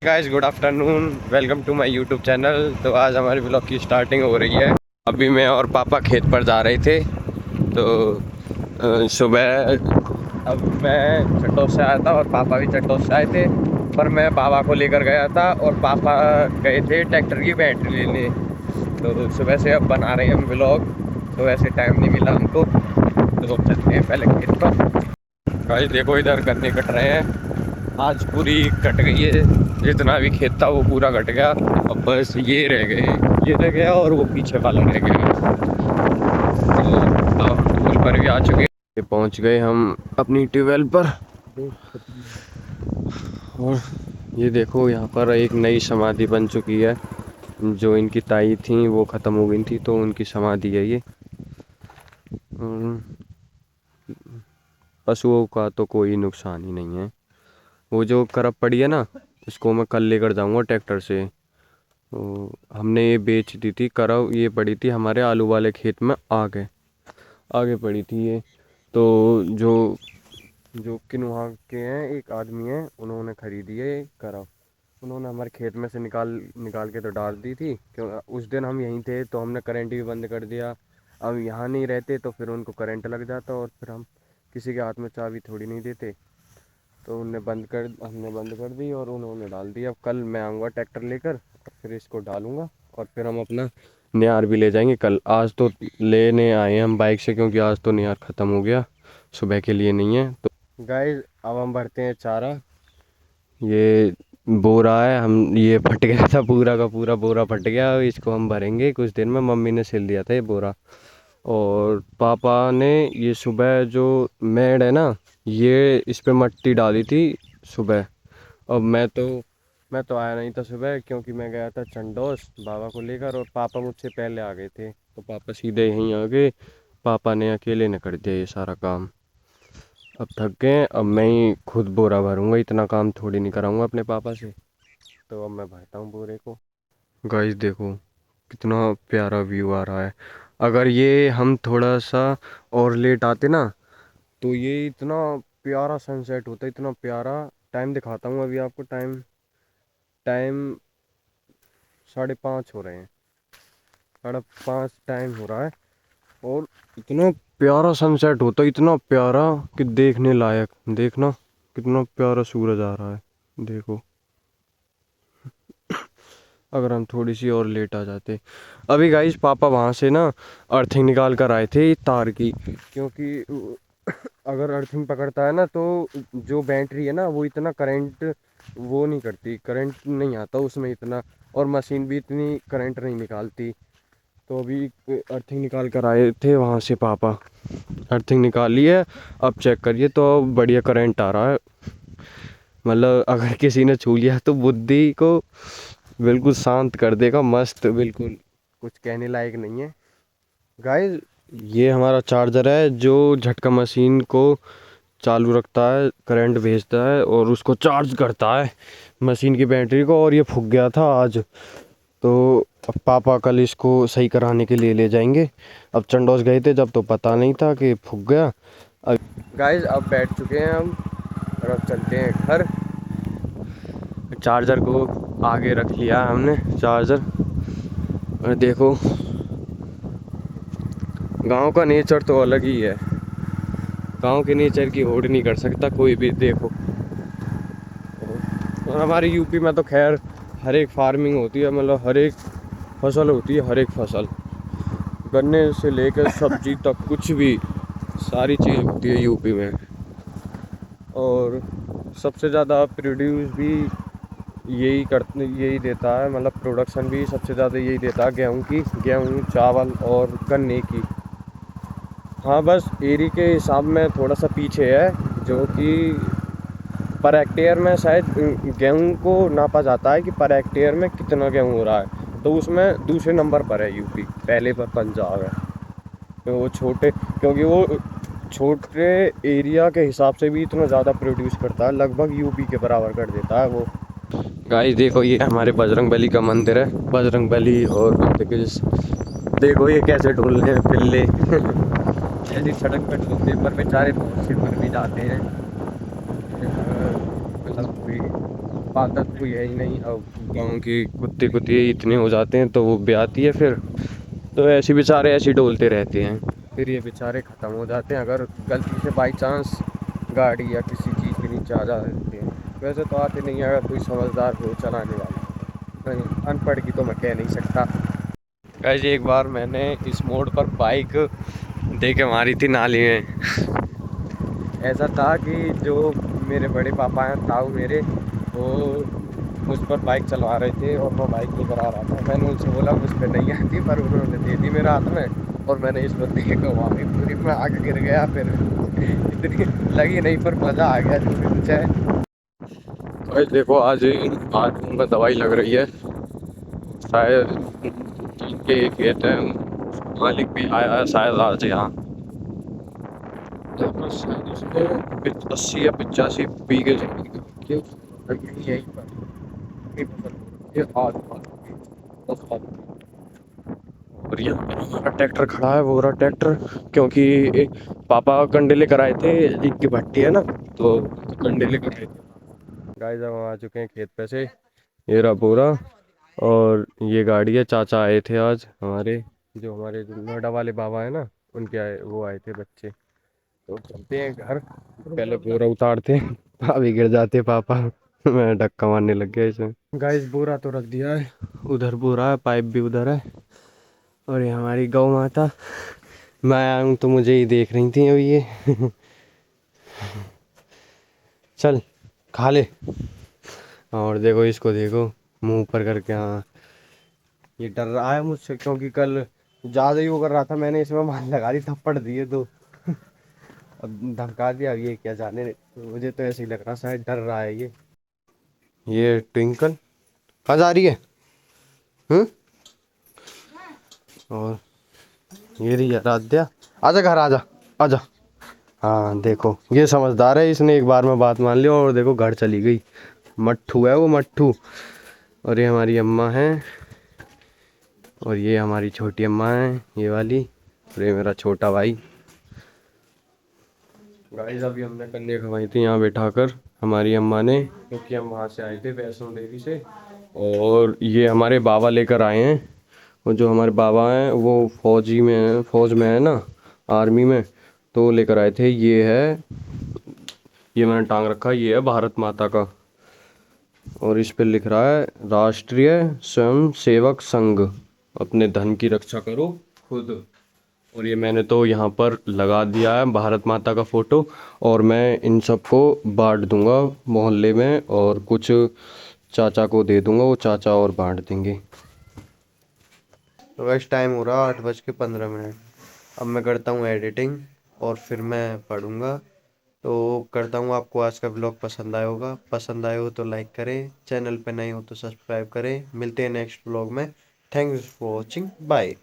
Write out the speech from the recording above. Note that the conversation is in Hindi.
Guys good afternoon, welcome to my YouTube channel. तो आज हमारे ब्लॉग की स्टार्टिंग हो रही है। अभी मैं और पापा खेत पर जा रहे थे। तो सुबह अब मैं चट्टों से आया था और पापा भी चट्टों से आए थे, पर मैं पापा को लेकर गया था और पापा गए थे ट्रैक्टर की बैटरी लेने। तो सुबह से अब बना रहे हैं हम ब्लॉग, तो वैसे टाइम नहीं मिला हमको, तो चलते हैं पहले खेत पर। गाइस देखो इधर गन्ने कट रहे हैं। आज पूरी कट गई है, जितना भी खेत था वो पूरा कट गया। अब बस ये रह गए, ये रह गया और वो पीछे वाला रह गया। तो अब टूल पर भी आ चुके हैं, पहुंच गए हम अपनी ट्यूबवेल पर। और ये देखो यहाँ पर एक नई समाधि बन चुकी है। जो इनकी ताई थी वो ख़त्म हो गई थी, तो उनकी समाधि है ये। पशुओं का तो कोई नुकसान ही नहीं है। वो जो करप पड़ी है ना, उसको मैं कल लेकर जाऊंगा ट्रैक्टर से। तो हमने ये बेच दी थी करव, ये पड़ी थी हमारे आलू वाले खेत में आगे आगे पड़ी थी ये। तो जो जो किन्वा के हैं, एक आदमी है, उन्होंने खरीदी है ये करव। उन्होंने हमारे खेत में से निकाल निकाल के तो डाल दी थी, क्यों उस दिन हम यहीं थे तो हमने करंट भी बंद कर दिया। अब यहाँ नहीं रहते तो फिर उनको करंट लग जाता और फिर हम किसी के हाथ में चाबी थोड़ी नहीं देते। तो हमने बंद कर दी और उन्होंने डाल दी। अब कल मैं आऊँगा ट्रैक्टर लेकर और फिर इसको डालूँगा और फिर हम अपना नियार भी ले जाएंगे कल। आज तो लेने आए हैं हम बाइक से, क्योंकि आज तो नियार ख़त्म हो गया, सुबह के लिए नहीं है। तो गाइस अब हम भरते हैं चारा। ये बोरा है, हम ये फट गया था, पूरा का पूरा बोरा फट गया। इसको हम भरेंगे कुछ दिन में, मम्मी ने सिल दिया था ये बोरा। और पापा ने ये सुबह जो मेड़ है ना, ये इस पे मट्टी डाली थी सुबह। अब मैं तो आया नहीं था सुबह, क्योंकि मैं गया था चंडोस बाबा को लेकर, और पापा मुझसे पहले आ गए थे, तो पापा सीधे यहीं आ गए। पापा ने अकेले ने कर दिया ये सारा काम। अब थक गए, अब मैं ही खुद बोरा भरूंगा, इतना काम थोड़ी नहीं कराऊंगा अपने पापा से। तो अब मैं भरता हूँ बोरे को। गाइस देखो कितना प्यारा व्यू आ रहा है। अगर ये हम थोड़ा सा और लेट आते ना, तो ये इतना प्यारा सनसेट होता है, इतना प्यारा। टाइम दिखाता हूँ अभी आपको। टाइम टाइम 5:30 हो रहे हैं, 5:30 टाइम हो रहा है। और इतना प्यारा सनसेट होता है, इतना प्यारा कि देखने लायक। देखना कितना प्यारा सूरज आ रहा है, देखो। अगर हम थोड़ी सी और लेट आ जाते। अभी गाइस पापा वहाँ से ना अर्थिंग निकाल कर आए थे तार की, क्योंकि अगर अर्थिंग पकड़ता है ना तो जो बैटरी है ना वो इतना करंट वो नहीं करती, करंट नहीं आता उसमें इतना, और मशीन भी इतनी करंट नहीं निकालती। तो अभी अर्थिंग निकाल कर आए थे वहाँ से पापा। अर्थिंग निकाली है, अब चेक करिए तो बढ़िया करंट आ रहा है। मतलब अगर किसी ने छू लिया तो बुद्धि को बिल्कुल शांत कर देगा, मस्त बिल्कुल, कुछ कहने लायक नहीं है। गाइस ये हमारा चार्जर है जो झटका मशीन को चालू रखता है, करंट भेजता है और उसको चार्ज करता है मशीन की बैटरी को। और ये फूक गया था आज, तो अब पापा कल इसको सही कराने के लिए ले जाएंगे। अब चंडोस गए थे जब, तो पता नहीं था कि फूक गया। अब गाइस अब बैठ चुके हैं हम और अब चलते हैं घर। चार्जर को आगे रख लिया हमने चार्जर। और देखो गांव का नेचर तो अलग ही है, गांव के नेचर की होड़ नहीं कर सकता कोई भी। देखो और हमारी यूपी में तो खैर हर एक फार्मिंग होती है, मतलब हर एक फसल होती है, हर एक फसल, गन्ने से लेकर सब्जी तक, कुछ भी सारी चीज़ होती है यूपी में। और सबसे ज़्यादा प्रोड्यूस भी यही देता है, मतलब प्रोडक्शन भी सबसे ज़्यादा यही देता है गेहूँ चावल और गन्ने की। हाँ बस एरी के हिसाब में थोड़ा सा पीछे है, जो कि पर हेक्टेयर में शायद गेहूँ को नापा जाता है कि पर हेक्टेयर में कितना गेहूँ हो रहा है, तो उसमें दूसरे नंबर पर है यूपी, पहले पर पंजाब है। तो वो क्योंकि वो छोटे एरिया के हिसाब से भी इतना ज़्यादा प्रोड्यूस करता है, लगभग यूपी के बराबर कर देता है वो। गाइस देखो ये हमारे बजरंग बली का मंदिर है, बजरंग बली। और देखो ये कैसे ढूंढ रहे हैं पिल्ले ऐसी सड़क पर ढूंढते पर बेचारे बहुत से मर भी जाते हैं। मतलब कोई पालता तो कोई है ही नहीं। अब गाँव की कुत्ते कुत्ते इतने हो जाते हैं तो वो ब्याती है फिर, तो ऐसे बेचारे ऐसे डोलते रहते हैं, फिर ये बेचारे ख़त्म हो जाते हैं अगर गलती से बाई चांस गाड़ी या किसी चीज़ के नीचे आ जाते हैं। वैसे तो आते नहीं है, अगर कोई समझदार हो चलाने वाला। नहीं, अनपढ़ की तो मैं कह नहीं सकता। गाइस एक बार मैंने इस मोड़ पर बाइक दे के मारी थी नाली में। ऐसा था कि जो मेरे बड़े पापा हैं, ताऊ मेरे, वो मुझ पर बाइक चलवा रहे थे और मैं बाइक लेकर आ रहा था। मैंने उनसे बोला मुझ पर नहीं आती, पर उन्होंने दे दी मेरे हाथ में और मैंने इस बंदे को वहाँ पे पूरी में आगे गिर गया। फिर इतनी लगी नहीं, पर मज़ा आ गया जो भी कुछ है। भाई देखो आज आज में दवाई लग रही है, शायद के खेत है, मालिक भी आया है शायद आज यहाँ। तो शायद उसको 80 या 85 बीघे जमीन की यहीं पर अपनी फसल हो रही है आज और यहाँ पे हमारा ट्रैक्टर खड़ा है, वो रहा ट्रैक्टर। क्योंकि पापा कंडे लेकर आए थे, ईख की भट्टी है ना, तो कंडे लेकर आए थे। गाइस अब हम आ चुके हैं खेत पे से, ये रहा बोरा और ये गाड़ी है। चाचा आए थे आज हमारे, जो हमारे जो नोएडा वाले बाबा है ना, उनके आए, वो आए थे बच्चे। तो चलते हैं घर, पहले बोरा उतारते हैं। भाभी गिर जाते पापा। मैं धक्का मारने लग गया इसमें। गाइस बोरा तो रख दिया है, उधर बोरा है, पाइप भी उधर है। और ये हमारी गौ माता, मैं आया हूँ तो मुझे ही देख रही थी अभी ये। चल खा ले। और देखो इसको, देखो मुंह ऊपर करके, हाँ ये डर रहा है मुझसे, क्योंकि कल ज़्यादा ही वो कर रहा था, मैंने इसमें मान लगा दी, थप्पड़ दिए तो। अब धमका दिया, अब ये क्या जाने, मुझे तो ऐसे ही लग रहा शायद डर रहा है ये ट्विंकल कहाँ जा रही है? हम्म। और ये रही आराध्या, आजा घर आजा, आजा। हाँ देखो ये समझदार है, इसने एक बार में बात मान ली और देखो घर चली गई। मट्ठू है वो, मट्ठू। और ये हमारी अम्मा है, और ये हमारी छोटी अम्मा है, ये वाली। और ये मेरा छोटा भाई। गाइस अभी हमने कन्या खवाई थी यहाँ बैठाकर हमारी अम्मा ने, क्योंकि हम वहाँ से आए थे वैष्णो देवी से। और ये हमारे बाबा लेकर आए हैं, और जो हमारे बाबा हैं वो फौजी में है, फौज में है ना, आर्मी में। तो लेकर आए थे, ये है, ये मैंने टांग रखा, ये है भारत माता का। और इस पे लिख रहा है राष्ट्रीय स्वयं सेवक संघ, अपने धन की रक्षा करो खुद। और ये मैंने तो यहाँ पर लगा दिया है भारत माता का फोटो, और मैं इन सबको बांट दूंगा मोहल्ले में, और कुछ चाचा को दे दूंगा, वो चाचा और बांट देंगे। तो वैसे टाइम हो रहा 8:15। अब मैं करता हूँ एडिटिंग और फिर मैं पढ़ूंगा। तो करता हूँ, आपको आज का ब्लॉग पसंद आया होगा, पसंद आए हो तो लाइक करें, चैनल पे नए हो तो सब्सक्राइब करें। मिलते हैं नेक्स्ट ब्लॉग में। Thanks for watching, bye.